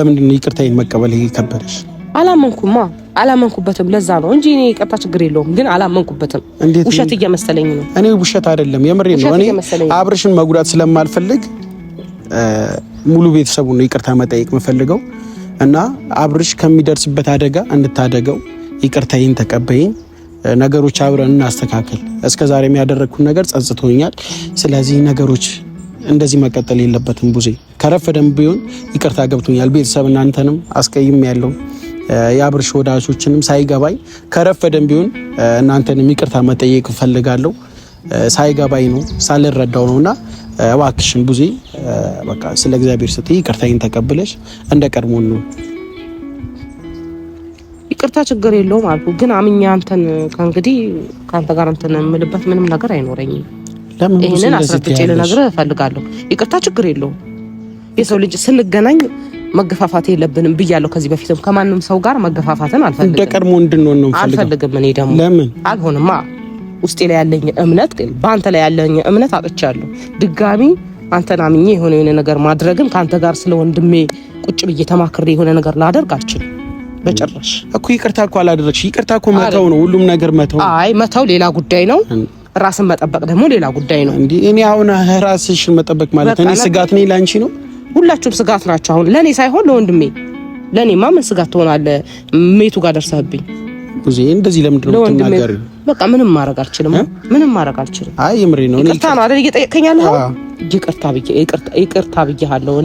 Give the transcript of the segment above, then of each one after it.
ለምንድን ነው ይቅርታዬን መቀበል ይከበደሽ? አላመንኩበትም። ለዛ ነው እንጂ እኔ ይቅርታ ችግር የለውም፣ ግን አላመንኩበትም። ውሸት እየመሰለኝ ነው። እኔ ውሸት አይደለም የምሬ ነው። እኔ አብርሽን መጉዳት ስለማልፈልግ ሙሉ ቤተሰቡን ነው ይቅርታ መጠየቅ የምፈልገው እና አብርሽ ከሚደርስበት አደጋ እንድታደገው ይቅርታዬን ተቀበይኝ። ነገሮች አብረን እናስተካክል። እስከዛሬ የሚያደረግኩት ነገር ጸጽቶኛል። ስለዚህ ነገሮች እንደዚህ መቀጠል የለበትም። ቡዜ ከረፈደም ቢሆን ይቅርታ ገብቶኛል። ቤተሰብ እናንተንም አስቀይም ያለው የአብርሽ ወዳጆችንም ሳይገባኝ ከረፈደም ቢሆን እናንተንም ይቅርታ መጠየቅ ፈልጋለሁ። ሳይገባኝ ነው ሳልረዳው ነውና እባክሽን ቡዜ በቃ ስለ እግዚአብሔር ስትይ ይቅርታዬን ተቀብለሽ እንደቀድሞ ነው። ይቅርታ ችግር የለውም አልኩ፣ ግን አምኛ አንተን ከእንግዲህ ካንተ ጋር እንትን የምልበት ምንም ነገር አይኖረኝም። ይሄንን አስረግጬ ልነግርህ እፈልጋለሁ። ይቅርታ ችግር የለውም። የሰው ልጅ ስንገናኝ መገፋፋት የለብንም ብያለሁ። ከዚህ በፊትም ከማንም ሰው ጋር መገፋፋትን አልፈልግም። እንደቀድሞ እንድንሆን ነው አልፈልግም። እኔ ደግሞ ለምን አልሆንማ ውስጤ ላይ ያለኝ እምነት ግን በአንተ ላይ ያለኝ እምነት አጥቻለሁ። ድጋሚ አንተን አምኜ የሆነ ነገር ማድረግም ከአንተ ጋር ስለ ወንድሜ ቁጭ ብዬ ተማክሬ የሆነ ነገር ላደርግ አልችልም በጭራሽ። እኮ ይቅርታ እኮ አላደረግሽ። ይቅርታ እኮ መተው ነው፣ ሁሉም ነገር መተው። አይ መተው ሌላ ጉዳይ ነው፣ ራስን መጠበቅ ደግሞ ሌላ ጉዳይ ነው። እንዴ እኔ አሁን ራስሽን መጠበቅ ማለት እኔ ስጋት ነኝ ላንቺ ነው? ሁላችሁም ስጋት ናቸው። አሁን ለኔ ሳይሆን ለወንድሜ። ለኔማ ምን ስጋት ትሆናለህ? ሜቱ ጋር ደርሰህብኝ ቡዜ እንደዚህ ለምንድን ነው የምትናገሪው? በቃ ምንም ማድረግ አልችልም። ምንም ማድረግ አልችልም። አይ የምሬ ነው። ይቅርታ ነው አይደል እየጠየቀኝ ያለኸው? ይቅርታ ብዬሃለሁ።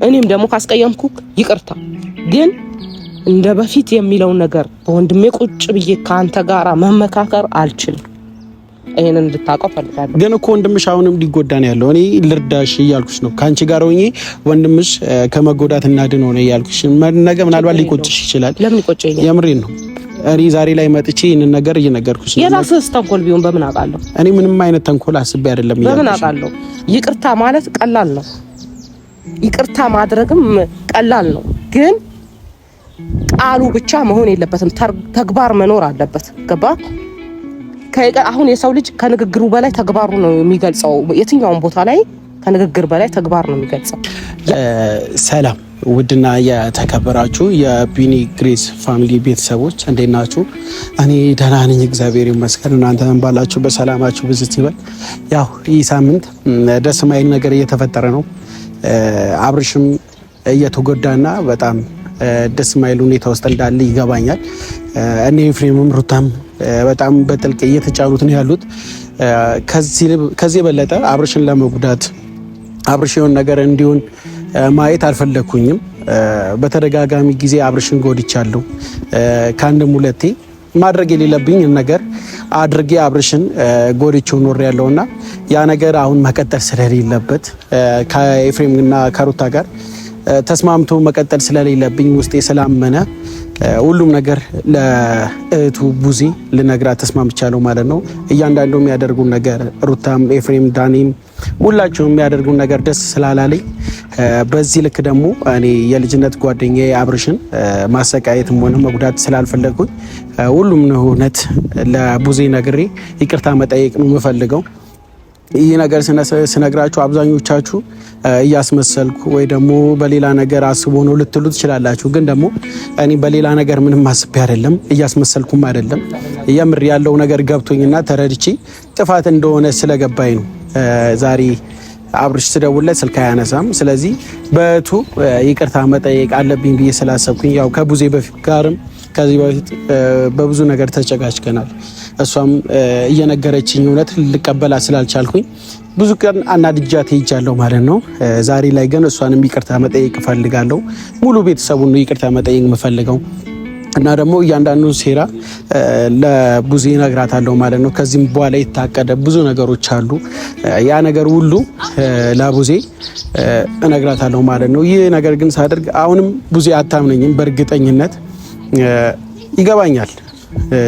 እኔም ደግሞ ካስቀየምኩክ ይቅርታ። ግን እንደ በፊት የሚለውን ነገር በወንድሜ ቁጭ ብዬ ካንተ ጋራ መመካከር አልችልም። ይሄንን እንድታውቀው ፈልጋለሁ። ግን እኮ ወንድምሽ አሁንም ሊጎዳ ነው ያለው። እኔ ልርዳሽ እያልኩሽ ነው። ካንቺ ጋር ሆኜ ወንድምሽ ከመጎዳት እናድነው ነው እያልኩሽ። ነገ ምናልባት ሊቆጭሽ ይችላል። ለምን ይቆጨኛል? የምሬን ነው። እኔ ዛሬ ላይ መጥቼ ይሄንን ነገር እየነገርኩሽ ነው። የራስህ ተንኮል ቢሆን በምን አውቃለሁ? እኔ ምንም አይነት ተንኮል አስቤ አይደለም እያልኩሽ። በምን አውቃለሁ? ይቅርታ ማለት ቀላል ነው። ይቅርታ ማድረግም ቀላል ነው። ግን ቃሉ ብቻ መሆን የለበትም። ተግባር መኖር አለበት። ገባ? አሁን የሰው ልጅ ከንግግሩ በላይ ተግባሩ ነው የሚገልጸው። የትኛውም ቦታ ላይ ከንግግር በላይ ተግባር ነው የሚገልጸው። ሰላም ውድና የተከበራችሁ የቢኒ ግሬስ ፋሚሊ ቤተሰቦች እንዴት ናችሁ? እኔ ደህና ነኝ፣ እግዚአብሔር ይመስገን። እናንተ ባላችሁ በሰላማችሁ ብዝት ይበል። ያው ይህ ሳምንት ደስ የማይል ነገር እየተፈጠረ ነው። አብርሽም እየተጎዳና በጣም ደስ የማይል ሁኔታ ውስጥ እንዳለ ይገባኛል። እኔ ኤፍሬምም ሩታም በጣም በጥልቅ እየተጫኑት ነው ያሉት። ከዚህ የበለጠ አብርሽን ለመጉዳት አብርሽ የሆነ ነገር እንዲሆን ማየት አልፈለኩኝም። በተደጋጋሚ ጊዜ አብርሽን ጎድቻለሁ። ከአንድም ሁለቴ ማድረግ የሌለብኝ ነገር አድርጌ አብርሽን ጎድቼው ኖር ያለውና ያ ነገር አሁን መቀጠል ስለሌለበት ከኤፍሬምና ከሩታ ጋር ተስማምቶ መቀጠል ስለሌለብኝ ውስጤ ስላመነ ሁሉም ነገር ለእህቱ ቡዜ ልነግራት ተስማምቻለሁ ማለት ነው። እያንዳንዱ የሚያደርጉን ነገር ሩታም፣ ኤፍሬም፣ ዳኒም ሁላቸውም የሚያደርጉን ነገር ደስ ስላላለኝ በዚህ ልክ ደግሞ እኔ የልጅነት ጓደኛዬ አብርሽን ማሰቃየትም ሆነ መጉዳት ስላልፈለግኩኝ ሁሉም እውነት ለቡዜ ነግሬ ይቅርታ መጠየቅ ነው የምፈልገው። ይህ ነገር ስነግራችሁ አብዛኞቻችሁ እያስመሰልኩ ወይ ደግሞ በሌላ ነገር አስቦ ነው ልትሉ ትችላላችሁ። ግን ደግሞ እኔ በሌላ ነገር ምንም አስቤ አይደለም፣ እያስመሰልኩም አይደለም። የምር ያለው ነገር ገብቶኝና ተረድቼ ጥፋት እንደሆነ ስለገባኝ ነው። ዛሬ አብርሽ ስደውልለት ስልክ አያነሳም። ስለዚህ በእቱ ይቅርታ መጠየቅ አለብኝ ብዬ ስላሰብኩኝ ያው ከቡዜ በፊት ጋርም ከዚህ በፊት በብዙ ነገር ተጨቃጭቀናል። እሷም እየነገረችኝ እውነት ልቀበላ ስላልቻልኩኝ ብዙ ቀን አናድጃት ሄጃለሁ ማለት ነው። ዛሬ ላይ ግን እሷንም ይቅርታ መጠየቅ እፈልጋለሁ። ሙሉ ቤተሰቡን ነው ይቅርታ መጠየቅ የምፈልገው እና ደግሞ እያንዳንዱ ሴራ ለቡዜ እነግራታለሁ ማለት ነው። ከዚህም በኋላ የታቀደ ብዙ ነገሮች አሉ። ያ ነገር ሁሉ ለቡዜ እነግራታለሁ ማለት ነው። ይህ ነገር ግን ሳደርግ አሁንም ቡዜ አታምነኝም። በእርግጠኝነት ይገባኛል።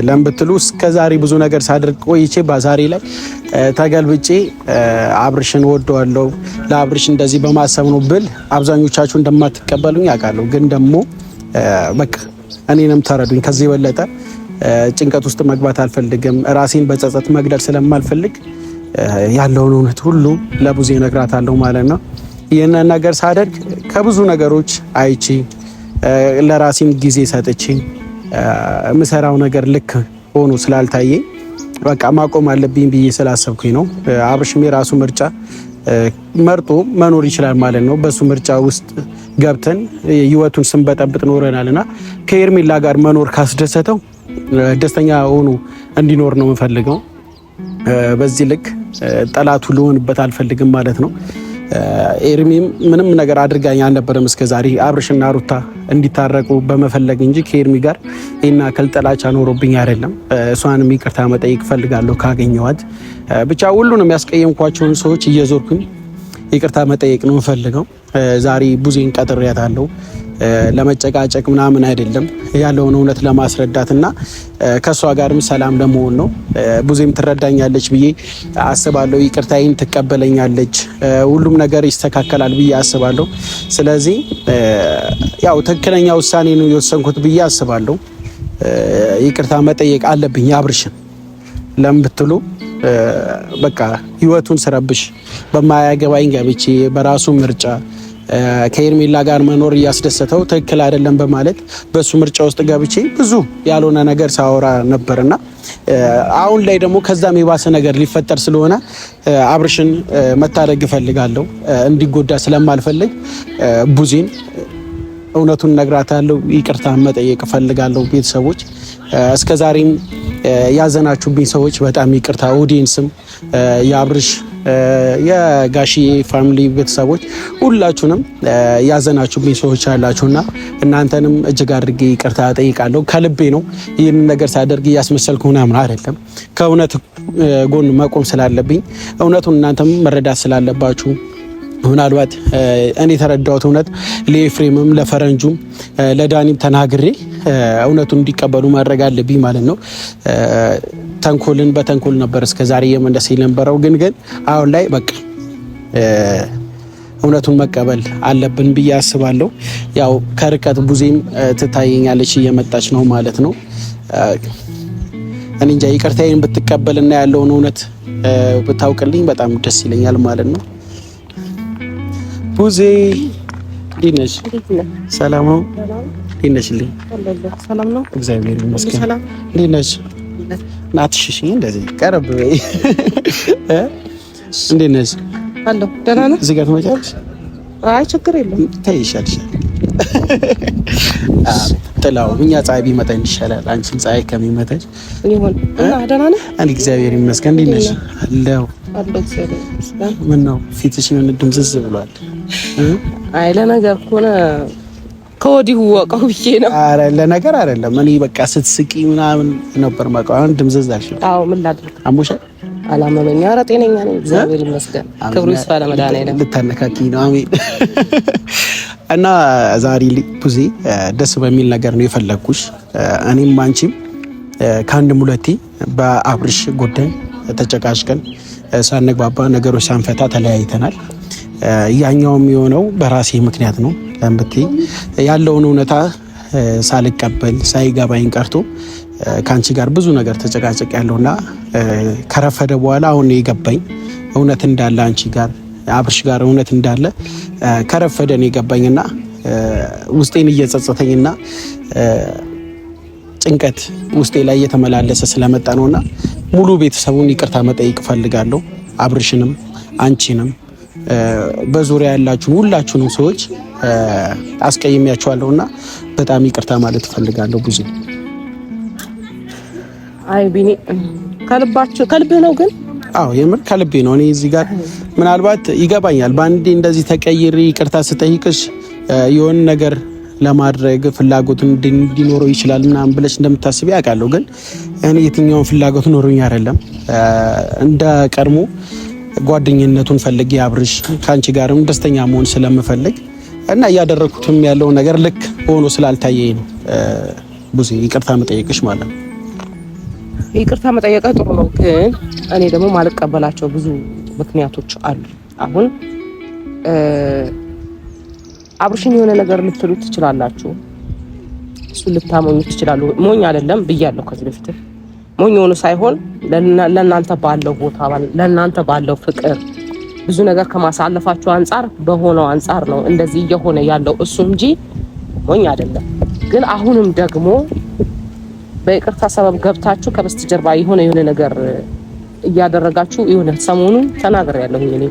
ለምን ብትሉ እስከዛሬ ብዙ ነገር ሳደርግ ቆይቼ በዛሬ ላይ ተገልብጬ አብርሽን ወደዋለሁ ለአብርሽ እንደዚህ በማሰብ ነው ብል አብዛኞቻችሁ እንደማትቀበሉኝ አውቃለሁ። ግን ደግሞ በቃ እኔንም ተረዱኝ። ከዚህ የበለጠ ጭንቀት ውስጥ መግባት አልፈልግም። ራሴን በጸጸት መግደል ስለማልፈልግ ያለውን እውነት ሁሉ ለቡዜ እነግራታለሁ ማለት ነው። ይህንን ነገር ሳደርግ ከብዙ ነገሮች አይቼ ለራሴም ጊዜ ሰጥቼ የምሰራው ነገር ልክ ሆኖ ስላልታየኝ በቃ ማቆም አለብኝ ብዬ ስላሰብኩኝ ነው። አብርሽም የራሱ ምርጫ መርጦ መኖር ይችላል ማለት ነው። በሱ ምርጫ ውስጥ ገብተን ህይወቱን ስንበጠብጥ ኖረናልና ከኤርሜላ ጋር መኖር ካስደሰተው ደስተኛ ሆኖ እንዲኖር ነው የምፈልገው። በዚህ ልክ ጠላቱ ልሆንበት አልፈልግም ማለት ነው። ኤርሚም ምንም ነገር አድርጋኝ አልነበረም እስከዛሬ አብርሽና ሩታ እንዲታረቁ በመፈለግ እንጂ ከኤርሚ ጋር እና ከልጠላቻ ኖሮብኝ አይደለም። እሷንም ይቅርታ መጠየቅ ፈልጋለሁ ካገኘዋት። ብቻ ሁሉንም ያስቀየምኳቸውን ሰዎች እየዞርኩኝ ይቅርታ መጠየቅ ነው የምፈልገው። ዛሬ ቡዜን ቀጥሬያታለሁ። ለመጨቃጨቅ ምናምን አይደለም፣ ያለውን እውነት ለማስረዳትና ከሷ ጋርም ሰላም ለመሆን ነው። ቡዜም ትረዳኛለች ብዬ አስባለሁ። ይቅርታዬን ትቀበለኛለች፣ ሁሉም ነገር ይስተካከላል ብዬ አስባለሁ። ስለዚህ ያው ትክክለኛ ውሳኔ ነው የወሰንኩት ብዬ አስባለሁ። ይቅርታ መጠየቅ አለብኝ አብርሽን። ለምን ብትሉ በቃ ህይወቱን ስረብሽ በማያገባኝ ገብቼ በራሱ ምርጫ ከኤርሜላ ጋር መኖር እያስደሰተው ትክክል አይደለም በማለት በሱ ምርጫ ውስጥ ገብቼ ብዙ ያልሆነ ነገር ሳወራ ነበርና አሁን ላይ ደግሞ ከዛም የባሰ ነገር ሊፈጠር ስለሆነ አብርሽን መታደግ እፈልጋለሁ። እንዲጎዳ ስለማልፈልግ ቡዜን እውነቱን ነግራታለሁ። ይቅርታ መጠየቅ እፈልጋለሁ። ቤተሰቦች እስከዛሬም ያዘናችሁብኝ ሰዎች በጣም ይቅርታ። ኦዲየንስም የአብርሽ የጋሽዬ ፋሚሊ ቤተሰቦች ሁላችሁንም ያዘናችሁብኝ ሰዎች አላችሁና እናንተንም እጅግ አድርጌ ይቅርታ ጠይቃለሁ። ከልቤ ነው። ይህን ነገር ሳደርግ እያስመሰልኩ ምናምን አይደለም። ከእውነት ጎን መቆም ስላለብኝ እውነቱን እናንተም መረዳት ስላለባችሁ ምናልባት እኔ የተረዳሁት እውነት ለኤፍሬምም ለፈረንጁም ለዳኒም ተናግሬ እውነቱን እንዲቀበሉ ማድረግ አለብኝ ማለት ነው። ተንኮልን በተንኮል ነበር እስከዛሬ የመንደስ የነበረው፣ ግን አሁን ላይ በቃ እውነቱን መቀበል አለብን ብዬ አስባለሁ። ያው ከርቀት ቡዜም ትታየኛለች እየመጣች ነው ማለት ነው። እኔ እንጃ ይቅርታዬን ብትቀበልና ያለውን እውነት ብታውቅልኝ በጣም ደስ ይለኛል ማለት ነው። ቡዜ እንዴት ነሽ? ሰላም ነው? እንዴት ነሽልኝ? ሰላም ነው፣ እግዚአብሔር ይመስገን። እንዴት ነሽ? ናትሽሽ እንደዚህ ቀረብ በይ። እንዴት ነሽ? አለሁ። ደህና ነህ? እዚህ ጋር ትመጫለሽ? አይ ችግር የለም። ታይሻለሽ። ጥላው እኛ ፀሐይ ቢመጣ ይሻላል አንቺን ፀሐይ ከሚመታሽ ይሁን እና ደህና ነህ? እኔ እግዚአብሔር ይመስገን። እንዴት ነሽ? አለሁ። ምን ነው ፊትሽ የሆነ ድምዝዝ ብሏል? አይ ለነገር ከሆነ ከወዲሁ ወቀው ብዬ ነው። አረ ለነገር አይደለም። እኔ በቃ ስትስቂ ምናምን ነበር ማውቀው። አሁን ድምዝዝ አልሽ። አዎ ምን ላድርግ? አሞሻል? አላመመኝ። ኧረ ጤነኛ ነኝ እግዚአብሔር ይመስገን። ክብሩ ይስፋ ለመድኃኒዓለም። ልታነካኪኝ ነው? አሜን። እና ዛሬ ቡዜ ደስ በሚል ነገር ነው የፈለግኩሽ። እኔም አንቺም ከአንድም ሁለቴ በአብርሽ ጉዳይ ተጨቃጭቀን ሳንግባባ ነገሮች ሳንፈታ ተለያይተናል። ያኛውም የሆነው በራሴ ምክንያት ነው። ለምብቴ ያለውን እውነታ ሳልቀበል ሳይገባኝ ቀርቶ ከአንቺ ጋር ብዙ ነገር ተጨቃጨቅ ያለውና ከረፈደ በኋላ አሁን የገባኝ እውነት እንዳለ አንቺ ጋር አብርሽ ጋር እውነት እንዳለ ከረፈደ ነው የገባኝና ውስጤን እየጸጸተኝና ጭንቀት ውስጤ ላይ እየተመላለሰ ስለመጣ ነውና ሙሉ ቤተሰቡን ይቅርታ መጠየቅ ፈልጋለሁ። አብርሽንም አንቺንም በዙሪያ ያላችሁ ሁላችሁንም ሰዎች አስቀይሜያችኋለሁና በጣም ይቅርታ ማለት ፈልጋለሁ። ብዙ አይ ቢኒ ከልብህ ነው ግን? አዎ የምር ከልቤ ነው። እኔ እዚህ ጋር ምናልባት ይገባኛል በአንዴ እንደዚህ ተቀይሬ ይቅርታ ስጠይቅሽ የሆነ ነገር ለማድረግ ፍላጎት እንዲኖረው ይችላል ምናምን ብለሽ እንደምታስቢ ያውቃለሁ። ግን እኔ የትኛውን ፍላጎት ኖሮኝ አይደለም። እንደ ቀድሞ ጓደኝነቱን ፈልጌ አብርሽ ካንቺ ጋርም ደስተኛ መሆን ስለምፈልግ እና እያደረኩትም ያለው ነገር ልክ ሆኖ ስላልታየኝ ነው ቡዜ ይቅርታ መጠየቅሽ ማለት ነው። ይቅርታ መጠየቅ ጥሩ ነው፣ ግን እኔ ደግሞ ማልቀበላቸው ብዙ ምክንያቶች አሉ። አሁን አብርሽን የሆነ ነገር ልትሉ ትችላላችሁ፣ እሱ ልታሞኙ ትችላሉ። ሞኝ አይደለም ብያለሁ ከዚህ በፊት። ሞኝ ሆኖ ሳይሆን ለእናንተ ባለው ቦታ ለእናንተ ባለው ፍቅር ብዙ ነገር ከማሳለፋችሁ አንፃር በሆነው አንፃር ነው እንደዚህ እየሆነ ያለው እሱ እንጂ ሞኝ አይደለም። ግን አሁንም ደግሞ በይቅርታ ሰበብ ገብታችሁ ከበስተጀርባ የሆነ ነገር እያደረጋችሁ የሆነ ሰሞኑን ተናግሬያለሁ። እኔ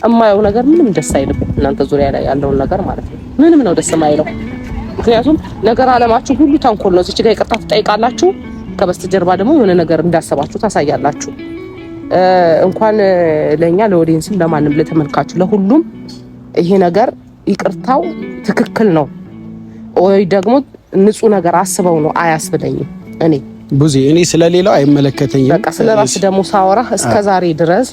እማየው ነገር ምንም ደስ አይልም። እናንተ ዙሪያ ላይ ያለውን ነገር ማለት ነው ምንም ነው ደስ የማይለው። ምክንያቱም ነገር አለማችሁ ሁሉ ተንኮል ነው። እዚህ ጋር ይቅርታ ትጠይቃላችሁ፣ ከበስተጀርባ ደግሞ የሆነ ነገር እንዳሰባችሁ ታሳያላችሁ። እንኳን ለኛ ለኦዲየንስም ለማንም ለተመልካቹ ለሁሉም ይሄ ነገር ይቅርታው ትክክል ነው ወይ ደግሞ ንጹህ ነገር አስበው ነው አያስብለኝም። እኔ ስለሌላው አይመለከተኝም። በቃ ስለራስ ደግሞ ሳወራህ እስከዛሬ ድረስ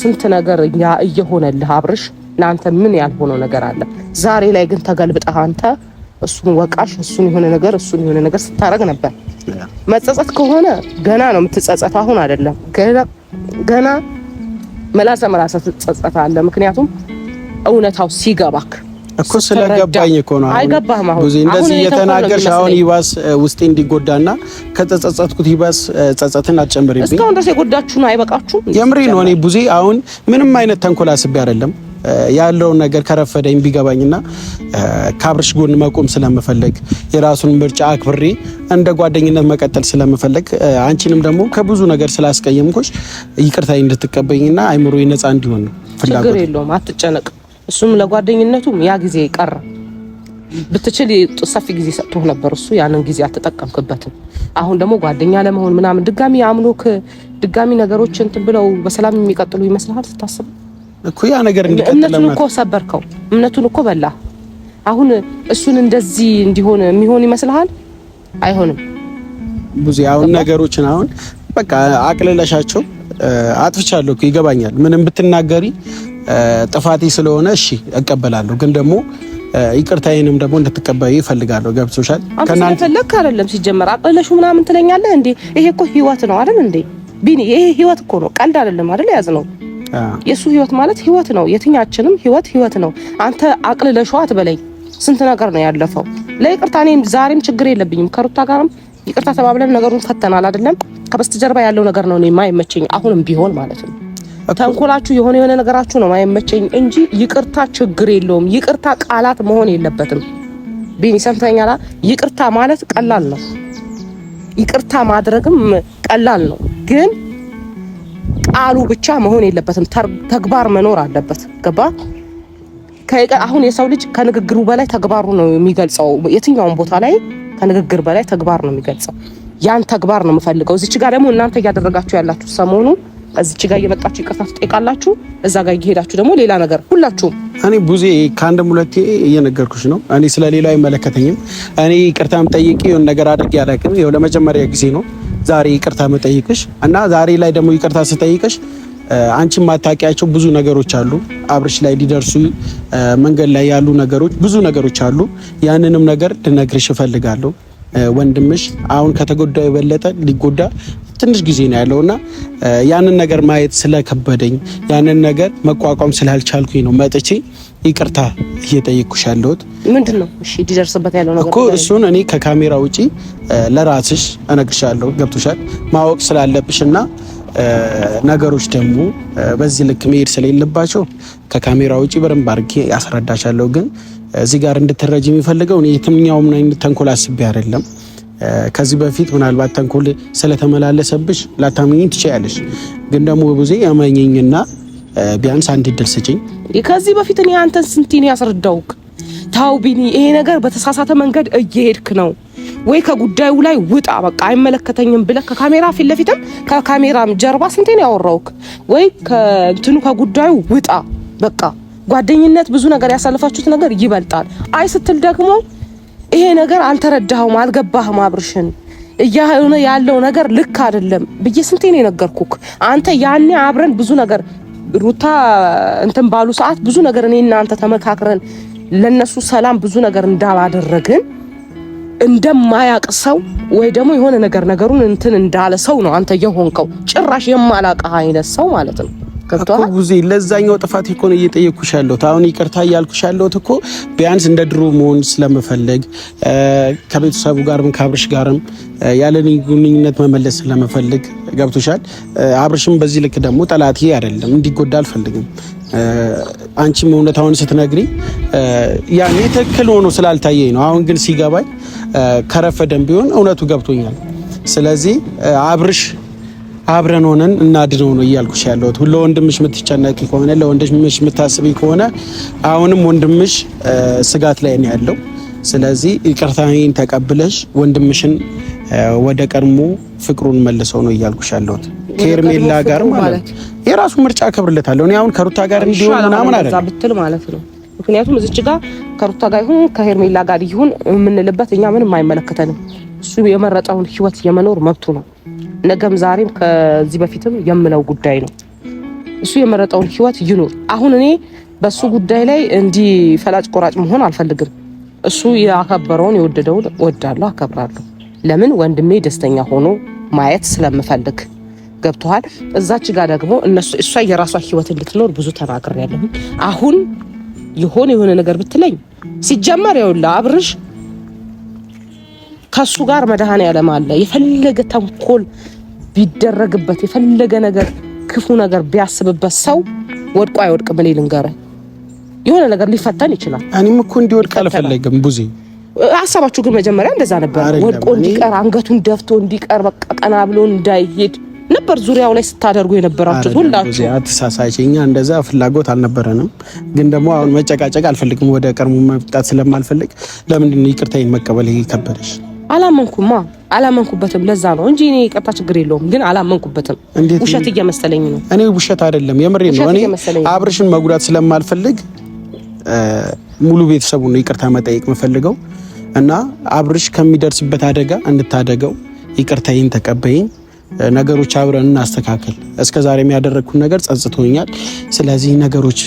ስንት ነገር እየሆነልህ አብርሽ ለአንተ ምን ያልሆነው ነገር አለ? ዛሬ ላይ ግን ተገልብጠህ አንተ እሱን ወቃሽ እሱን የሆነ ነገር ስታረግ ነበር። መጸጸት ከሆነ ገና ነው የምትጸጸት፣ አሁን አይደለም። ገና መላሰ ትጸጸታለህ። ምክንያቱም እውነታው ሲገባክ እኮ ስለገባኝ እኮ ነው። አይገባህም? አሁን እንደዚህ የተናገርሽ አሁን ይባስ ውስጤ እንዲጎዳና ከተጸጸትኩት ይባስ ጸጸትን አትጨምሪብኝ። እስካሁን ድረስ የጎዳችሁ ነው አይበቃችሁም? የምሬ ነው። እኔ ቡዜ አሁን ምንም አይነት ተንኮል አስቤ አይደለም ያለውን ነገር ከረፈደኝ ቢገባኝና ከአብርሽ ጎን መቆም ስለምፈልግ የራሱን ምርጫ አክብሬ እንደ ጓደኝነት መቀጠል ስለምፈልግ አንቺንም ደግሞ ከብዙ ነገር ስላስቀየምኩሽ ይቅርታ እንድትቀበይኝና አይምሮዬ ነፃ እንዲሆን ነው ፍላጎት። ችግር የለውም አትጨነቅ። እሱም ለጓደኝነቱም ያ ጊዜ ቀረ። ብትችል ሰፊ ጊዜ ሰጥቶህ ነበር፣ እሱ ያንን ጊዜ አልተጠቀምክበትም። አሁን ደግሞ ጓደኛ ለመሆን ምናምን ድጋሚ አምኖክ ድጋሚ ነገሮች እንትን ብለው በሰላም የሚቀጥሉ ይመስልሃል ስታስብ? እኮ ያ ነገር እምነቱን እኮ ሰበርከው፣ እምነቱን እኮ በላ። አሁን እሱን እንደዚህ እንዲሆን የሚሆን ይመስልሃል? አይሆንም። ብዙ አሁን ነገሮችን አሁን በቃ አቅልለሻቸው አጥፍቻለሁ እኮ ይገባኛል። ምንም ብትናገሪ ጥፋቴ ስለሆነ እሺ እቀበላለሁ፣ ግን ደግሞ ይቅርታዬንም ደግሞ እንድትቀበይ ይፈልጋለሁ። ገብቶሻል? ከናንተ ለካ አይደለም ሲጀመር አቅልለሹ ምናምን ትለኛለህ እንዴ? ይሄ እኮ ህይወት ነው አይደል እንዴ ቢኒ? ይሄ ህይወት እኮ ነው፣ ቀልድ አይደለም አይደል? ያዝነው የሱ ህይወት ማለት ህይወት ነው። የትኛችንም ህይወት ነው። አንተ አቅልለሹ አትበለኝ። ስንት ነገር ነው ያለፈው። ለይቅርታ እኔም ዛሬም ችግር የለብኝም። ከሩታ ጋርም ይቅርታ ተባብለን ነገሩን ፈተናል አይደለም? ከበስተጀርባ ያለው ነገር ነው እኔ የማይመቸኝ አሁንም ቢሆን ማለት ነው። ተንኮላችሁ የሆነ ነገራችሁ ነው የማይመቸኝ እንጂ ይቅርታ ችግር የለውም። ይቅርታ ቃላት መሆን የለበትም። ቢኒ ሰምተኛላ? ይቅርታ ማለት ቀላል ነው። ይቅርታ ማድረግም ቀላል ነው ግን ቃሉ ብቻ መሆን የለበትም። ተግባር መኖር አለበት። ገባ? አሁን የሰው ልጅ ከንግግሩ በላይ ተግባሩ ነው የሚገልጸው። የትኛውን ቦታ ላይ ከንግግር በላይ ተግባር ነው የሚገልጸው። ያን ተግባር ነው የምፈልገው። እዚች ጋር ደግሞ እናንተ እያደረጋችሁ ያላችሁ ሰሞኑ እዚች ጋር እየመጣችሁ ይቅርታ ትጠይቃላችሁ፣ እዛ ጋር እየሄዳችሁ ደግሞ ሌላ ነገር ሁላችሁም። እኔ ቡዜ ከአንድም ሁለቴ እየነገርኩሽ ነው። እኔ ስለሌላው አይመለከተኝም። እኔ ይቅርታም ጠይቄ የሆነ ነገር አድርጌ አላውቅም። ይኸው ለመጀመሪያ ጊዜ ነው ዛሬ ይቅርታ መጠይቅሽ እና ዛሬ ላይ ደግሞ ይቅርታ ስጠይቅሽ አንቺ ማታውቂያቸው ብዙ ነገሮች አሉ። አብርሽ ላይ ሊደርሱ መንገድ ላይ ያሉ ነገሮች ብዙ ነገሮች አሉ። ያንንም ነገር ልነግርሽ እፈልጋለሁ። ወንድምሽ አሁን ከተጎዳው የበለጠ ሊጎዳ ትንሽ ጊዜ ነው ያለውና ያንን ነገር ማየት ስለከበደኝ ያንን ነገር መቋቋም ስላልቻልኩኝ ነው መጥቼ ይቅርታ እየጠየቅኩሽ ያለሁት። ምንድነው እሺ ሊደርስበት ያለው ነገር እኮ እሱን እኔ ከካሜራ ውጪ ለራስሽ እነግርሻለሁ። ገብቶሻል? ማወቅ ስላለብሽና ነገሮች ደግሞ በዚህ ልክ መሄድ ስለሌለባቸው ከካሜራ ውጪ በደንብ አድርጌ ያስረዳሻለሁ። ግን እዚህ ጋር እንድትረጂ የሚፈልገው እኔ የትኛውም ተንኮል አስቤ አይደለም። ከዚህ በፊት ምናልባት ተንኮል ስለተመላለሰብሽ ላታምኚኝ ትችያለሽ። ግን ደግሞ ብዙ ያመኘኝና ቢያንስ አንድ እድል ስጪኝ። ከዚህ በፊት እኔ አንተን ስንቴን ያስረዳውክ? ታው ቢኒ ይሄ ነገር በተሳሳተ መንገድ እየሄድክ ነው ወይ ከጉዳዩ ላይ ውጣ፣ በቃ አይመለከተኝም ብለህ ከካሜራ ፊት ለፊትም ከካሜራም ጀርባ ስንቴን ያወራውክ? ወይ ከእንትኑ ከጉዳዩ ውጣ፣ በቃ ጓደኝነት ብዙ ነገር ያሳልፋችሁት ነገር ይበልጣል። አይ ስትል ደግሞ ይሄ ነገር አልተረዳኸውም፣ አልገባህም፣ አብርሽን እያሆነ ያለው ነገር ልክ አይደለም ብዬ ስንቴን የነገርኩክ? አንተ ያኔ አብረን ብዙ ነገር ሩታ እንትን ባሉ ሰዓት ብዙ ነገር እኔ እና አንተ ተመካክረን ለነሱ ሰላም ብዙ ነገር እንዳላደረግን እንደማያቅ ሰው ወይ ደግሞ የሆነ ነገሩን እንትን እንዳለ ሰው ነው አንተ የሆንከው። ጭራሽ የማላቀህ አይነት ሰው ማለት ነው። እኮ ብዙ ለዛኛው ጥፋት እኮ ነው እየጠየቅኩሽ ያለሁት። አሁን ይቅርታ እያልኩሽ ያለሁት እኮ ቢያንስ እንደ ድሮ መሆን ስለምፈልግ ከቤተሰቡ ጋርም ከአብርሽ ጋርም ያለን ግንኙነት መመለስ ስለምፈልግ ገብቶሻል። አብርሽም በዚህ ልክ ደግሞ ጠላቴ አይደለም፣ እንዲጎዳ አልፈልግም። አንቺም እውነታውን ስትነግሪ ያኔ ትክክል ሆኖ ስላልታየኝ ነው። አሁን ግን ሲገባኝ ከረፈደም ቢሆን እውነቱ ገብቶኛል። ስለዚህ አብርሽ አብረን ሆነን እናድነው ነው እያልኩሽ ያለሁት። ለወንድምሽ የምትጨነቂ ከሆነ ለወንድምሽ የምታስቢ ከሆነ አሁንም ወንድምሽ ስጋት ላይ ነው ያለው። ስለዚህ ይቅርታዬን ተቀብለሽ ወንድምሽን ወደ ቀድሞ ፍቅሩን መልሰው ነው እያልኩሽ ያለሁት። ከሄርሜላ ጋር ማለት የራሱ ምርጫ አከብርለታለሁ። እኔ አሁን ከሩታ ጋር እንዲሆን ምናምን አይደለም ብትል ማለት ነው። ምክንያቱም እዚች ጋር ከሩታ ጋር ይሁን ከሄርሜላ ጋር ይሁን የምንልበት እኛ ምንም አይመለከተንም። እሱ የመረጠውን ህይወት የመኖር መብቱ ነው። ነገም ዛሬም ከዚህ በፊትም የምለው ጉዳይ ነው። እሱ የመረጠውን ህይወት ይኖር። አሁን እኔ በሱ ጉዳይ ላይ እንዲህ ፈላጭ ቆራጭ መሆን አልፈልግም። እሱ ያከበረውን የወደደውን ወዳለሁ፣ አከብራለሁ። ለምን ወንድሜ ደስተኛ ሆኖ ማየት ስለምፈልግ ገብቷል። እዛች ጋር ደግሞ እሷ የራሷ ህይወት እንድትኖር ብዙ ተናግሬያለሁ። አሁን የሆነ ነገር ብትለኝ ሲጀመር ይኸውልህ አብርሽ ከሱ ጋር መድኃኔዓለም አለ። የፈለገ ተንኮል ቢደረግበት የፈለገ ነገር ክፉ ነገር ቢያስብበት ሰው ወድቆ አይወድቅም። እኔ ልንገርህ የሆነ ነገር ሊፈተን ይችላል። እኔም እኮ እንዲወድቅ አልፈለግም። ቡዜ ሀሳባችሁ ግን መጀመሪያ እንደዛ ነበር። ወድቆ እንዲቀር አንገቱን ደፍቶ እንዲቀር በቃ ቀና ብሎ እንዳይሄድ ነበር ዙሪያው ላይ ስታደርጉ የነበራችሁት ሁላችሁ። አትሳሳይኛ፣ እንደዛ ፍላጎት አልነበረንም። ግን ደግሞ አሁን መጨቃጨቅ አልፈልግም። ወደ ቀድሞ መምጣት ስለማልፈልግ ለምንድን ነው ይቅርታዬን መቀበል ከበደሽ? አላመንኩበትም። ለዛ ነው እንጂ እኔ ይቅርታ ችግር የለውም። ግን አላመንኩበትም። ውሸት እየመሰለኝ ነው። እኔ ውሸት አይደለም የምሬ ነው። እኔ አብርሽን መጉዳት ስለማልፈልግ ሙሉ ቤተሰቡን ነው ይቅርታ መጠየቅ የምፈልገው እና አብርሽ ከሚደርስበት አደጋ እንድታደገው ይቅርታዬን ተቀበይኝ። ነገሮች አብረን እናስተካክል። እስከዛሬ የሚያደረግኩት ነገር ጸጽቶኛል። ስለዚህ ነገሮች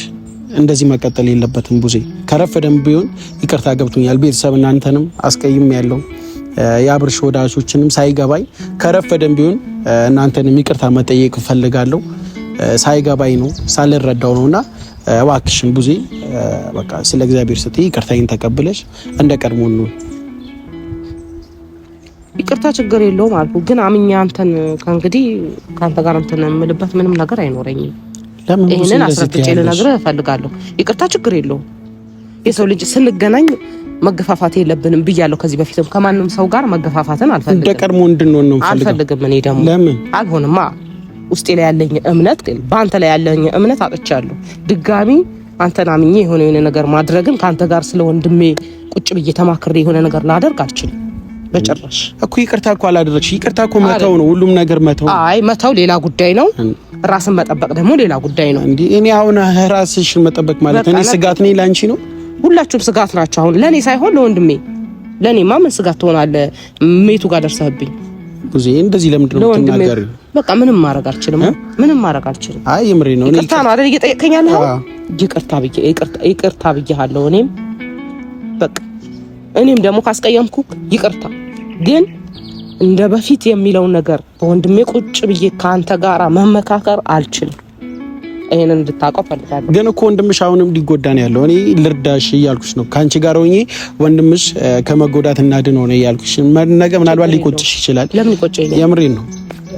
እንደዚህ መቀጠል የለበትም። ቡዜ ከረፈደም ቢሆን ይቅርታ ገብቶኛል። ቤተሰብ እናንተንም አስቀይም ያለው የአብርሽ ወዳጆችንም ሳይገባኝ ከረፈደም ቢሆን እናንተንም ይቅርታ መጠየቅ ፈልጋለሁ። ሳይገባኝ ነው ሳልረዳው ነውና እባክሽን ቡዜ በቃ ስለ እግዚአብሔር ስትይ ይቅርታዬን ተቀብለሽ እንደ ቀድሞ ነው። ይቅርታ ችግር የለውም አልኩ። ግን አምኛ አንተን ከእንግዲህ ካንተ ጋር እንትን የምልበት ምንም ነገር አይኖረኝም። ይሄንን አስረግጬ ልነግርህ እፈልጋለሁ። ይቅርታ ችግር የለውም። የሰው ልጅ ስንገናኝ መገፋፋት የለብንም ብያለሁ። ከዚህ በፊትም ከማንም ሰው ጋር መገፋፋትን አልፈልግም። እንደ ቀድሞ እንድንሆን ነው አልፈልግም። እኔ ደግሞ ለምን አልሆንማ ውስጤ ላይ ያለኝ እምነት በአንተ ላይ ያለኝ እምነት አጥቻለሁ። ድጋሚ አንተን አምኜ የሆነ ነገር ማድረግን ካንተ ጋር ስለ ወንድሜ ቁጭ ብዬ ተማክሬ የሆነ ነገር ላደርግ አልችልም በጭራሽ። እኮ ይቅርታ እኮ አላደረግሽ። ይቅርታ እኮ መተው ነው፣ ሁሉም ነገር መተው። አይ መተው ሌላ ጉዳይ ነው፣ ራስን መጠበቅ ደግሞ ሌላ ጉዳይ ነው። እንዴ እኔ አሁን ራስሽን መጠበቅ ማለት እኔ ስጋት ነኝ ላንቺ ነው? ሁላችሁም ስጋት ናቸው። አሁን ለኔ ሳይሆን ለወንድሜ። ለኔማ ምን ስጋት ትሆናለህ? ሜቱ ጋር ደርሰህብኝ ቡዜ እንደዚህ ለምንድን ነው የምትናገሪው? በቃ ምንም ማድረግ አልችልም። አይ የምሬ ነው። እኔ ይቅርታ ነው አይደል እየጠየቀኝ ያለው? ይቅርታ ብዬሃለሁ። እኔም ደግሞ ካስቀየምኩ ይቅርታ። ግን እንደ በፊት የሚለው ነገር በወንድሜ ቁጭ ብዬ ካንተ ጋራ መመካከር አልችልም። ይሄንን እንድታውቀው ፈልጋለሁ። ግን እኮ ወንድምሽ አሁንም ሊጎዳ ነው ያለው። እኔ ልርዳሽ እያልኩሽ ነው። ካንቺ ጋር ሆኜ ወንድምሽ ከመጎዳት እናድን ሆነ እያልኩሽ። ነገ ምናልባት ሊቆጭሽ ይችላል። ለምን ይቆጨኝ? የምሬን ነው።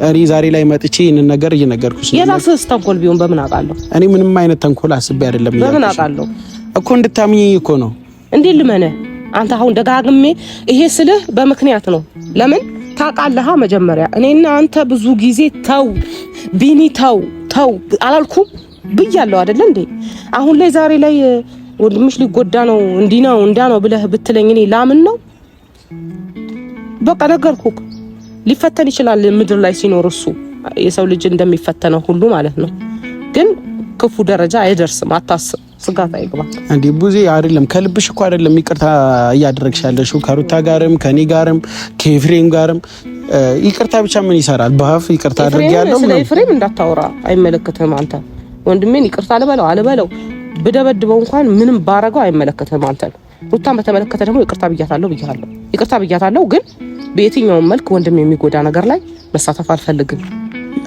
እኔ ዛሬ ላይ መጥቼ ይሄንን ነገር እየነገርኩሽ ነው። የራስህ ተንኮል ቢሆን በምን አውቃለሁ? እኔ ምንም አይነት ተንኮል አስቤ አይደለም። በምን አውቃለሁ እኮ እንድታምኚኝ እኮ ነው። እንዴ ልመነህ አንተ አሁን ደጋግሜ ይሄ ስልህ በምክንያት ነው። ለምን ታውቃለህ? መጀመሪያ እኔና አንተ ብዙ ጊዜ ተው ቢኒ ተው አላልኩም ብያለሁ አይደል እንዴ? አሁን ላይ ዛሬ ላይ ወንድምሽ ሊጎዳ ነው እንዲህ ነው እንዳ ነው ብለህ ብትለኝ እኔ ላምን ነው? በቃ ነገርኩህ። ሊፈተን ይችላል ምድር ላይ ሲኖር እሱ የሰው ልጅ እንደሚፈተነው ሁሉ ማለት ነው። ግን ክፉ ደረጃ አይደርስም። አታስብ፣ ስጋት አይግባ። እንዴ ቡዜ አይደለም ከልብሽ እኮ አይደለም ይቅርታ እያደረግሽ ያለሽው ከሩታ ጋርም ከኔ ጋርም ከኤፍሬም ጋርም ይቅርታ ብቻ ምን ይሰራል? በአፍ ይቅርታ አድርጌያለሁ። ስለ ኤፍሬም እንዳታወራ አይመለከትህም። አንተ ወንድሜን ይቅርታ አልበለው ብደበድበው እንኳን ምንም ባረገው አይመለከትህም። አንተ ሩታን በተመለከተ ደግሞ ይቅርታ ብያታለሁ። ግን በየትኛውም መልክ ወንድም የሚጎዳ ነገር ላይ መሳተፍ አልፈልግም።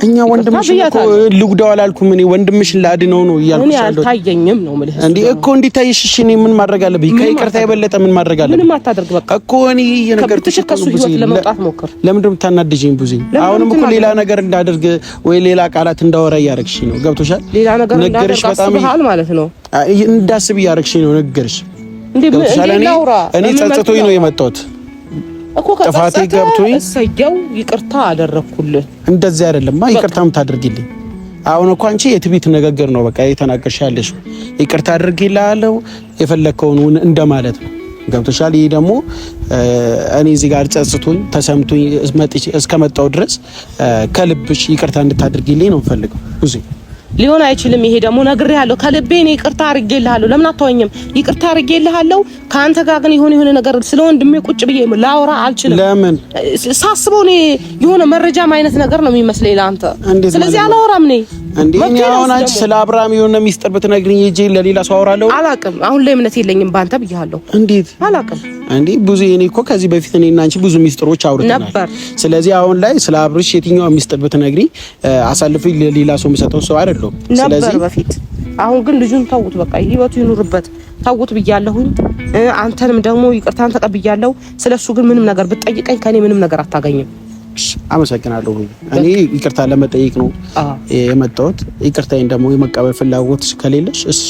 እኛ ወንድምሽ እኮ ልጉዳው አላልኩም። እኔ ወንድምሽን ላድነው ነው እያልኩሽ ያለው። አልታየኝም ነው ማለት እንዴ እኮ እንዲታይሽ እሺ፣ እኔ ምን ማድረግ አለብኝ? ከይቅርታ የበለጠ ምን ማድረግ አለብኝ? ምንም አታደርግ በቃ እኮ እኔ የነገርኩሽ ከሱ ህይወት ለመውጣት ሞክር። ለምንድን ነው የምታናድጂኝ ቡዜ? አሁንም እኮ ሌላ ነገር እንዳደርግ ወይ ሌላ ቃላት እንዳወራ እያደረግሽ ነው። ገብቶሻል? ሌላ ነገር እንዳደርግ አስበሃል ማለት ነው። እንዳስብ እያደረግሽ ነው ነገርሽ። እንዴ እኔ ጸጽቶኝ ነው የመጣሁት እኮ ጥፋቴ ገብቶኝ እሰየው ይቅርታ አደረኩልህ። እንደዚህ አይደለማ ይቅርታም ታደርጊልኝ። አሁን እኮ አንቺ የትቢት ንግግር ነው በቃ የተናገርሽ ያለሽ። ይቅርታ አድርጌልሃለሁ የፈለከውን እንደማለት ነው። ገብቶሻል? ይሄ ደግሞ እኔ እዚህ ጋር ጸጽቶኝ ተሰምቶኝ እስከመጣው ድረስ ከልብሽ ይቅርታ እንድታደርጊልኝ ነው የምፈልገው ብዙ ሊሆን አይችልም። ይሄ ደግሞ ነግሬሃለሁ፣ ከልቤ ነው ይቅርታ አድርጌልሃለሁ። ለምን አትወኝም? ይቅርታ አድርጌልሃለሁ። ካንተ ጋር ግን የሆነ ነገር ስለ ወንድሜ ቁጭ ብዬ ላወራ አልችልም። ለምን ሳስበው ነው የሆነ መረጃም አይነት ነገር ነው የሚመስለኝ ለአንተ። ስለዚህ አላወራም ነኝ እንዴ። አሁን አንቺ ስለ አብርሃም የሆነ ሚስጥር ብትነግሪኝ እጄ ለሌላ ሰው አወራለሁ? አላውቅም። አሁን ላይ እምነት የለኝም ባንተ ብያለሁ። እንዴት አላውቅም እንዴ ብዙ እኔ እኮ ከዚህ በፊት እኔና አንቺ ብዙ ሚስጥሮች አውርተናል ነበር። ስለዚህ አሁን ላይ ስለ አብርሽ የትኛው ሚስጥር ብትነግሪኝ አሳልፌ ለሌላ ሰው የምሰጠው ሰው አይደለም። ስለዚህ በፊት አሁን ግን ልጁን ተውት፣ በቃ ህይወቱ ይኑርበት፣ ተውት ብያለሁኝ። አንተንም ደግሞ ይቅርታን ተቀብያለሁ። ስለሱ ግን ምንም ነገር ብትጠይቀኝ ከኔ ምንም ነገር አታገኝም። አመሰግናለሁ። እኔ ይቅርታ ለመጠየቅ ነው የመጣሁት። ይቅርታዬን ደግሞ የመቀበል ፍላጎት ከሌለሽ እሺ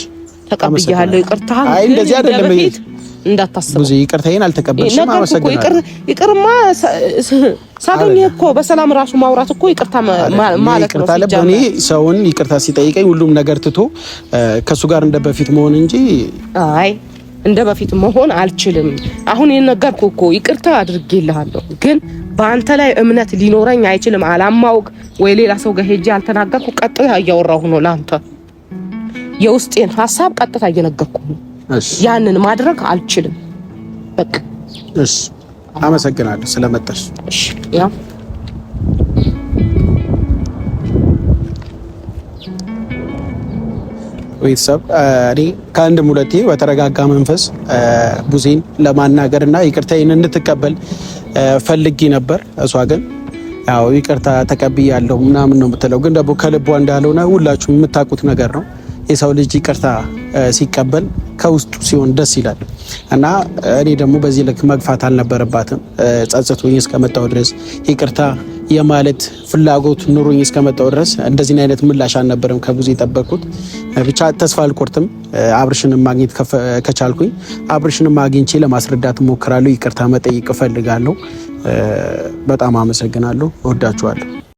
ተቀብያለሁ። ይቅርታ አይ እንደዚህ አይደለም እንዳታስቡ። ብዙ ይቅርታዬን አልተቀበልሽም። አመሰግናለሁ። ይቅርማ ሳገኘህ እኮ በሰላም ራሱ ማውራት እኮ ይቅርታ ማለት ነው። እኔ ሰውን ይቅርታ ሲጠይቀኝ ሁሉም ነገር ትቶ ከሱ ጋር እንደ በፊት መሆን እንጂ አይ እንደ በፊት መሆን አልችልም። አሁን የነገርኩህ እኮ ይቅርታ አድርጌልሃለሁ፣ ግን በአንተ ላይ እምነት ሊኖረኝ አይችልም። አላማውቅ ወይ ሌላ ሰው ጋር ሄጄ አልተናገርኩ፣ ቀጥታ እያወራሁ ነው ለአንተ የውስጤን ሐሳብ ቀጥታ እየነገርኩህ ነው። ያንን ማድረግ አልችልም። በቃ እሺ፣ አመሰግናለሁ ስለመጣሽ። እሺ ያ ቤተሰብ እኔ ከአንድም ሁለቴ በተረጋጋ መንፈስ ቡዜን ለማናገርና ይቅርታዬን እንድትቀበል ፈልጌ ነበር። እሷ ግን ያው ይቅርታ ተቀብያለሁ ምናምን ነው የምትለው፣ ግን ደግሞ ከልቧ እንዳልሆነ ሁላችሁም የምታውቁት ነገር ነው። የሰው ልጅ ይቅርታ ሲቀበል ከውስጡ ሲሆን ደስ ይላል እና እኔ ደግሞ በዚህ ልክ መግፋት አልነበረባትም። ጸጽቶኝ እስከመጣው ድረስ ይቅርታ የማለት ፍላጎት ኑሮኝ እስከመጣው ድረስ እንደዚህ አይነት ምላሽ አልነበረም ከብዙ የጠበቅኩት። ብቻ ተስፋ አልቆርጥም። አብርሽንም ማግኘት ከቻልኩኝ አብርሽንም አግኝቼ ለማስረዳት ሞክራለሁ። ይቅርታ መጠየቅ እፈልጋለሁ። በጣም አመሰግናለሁ። እወዳችኋለሁ።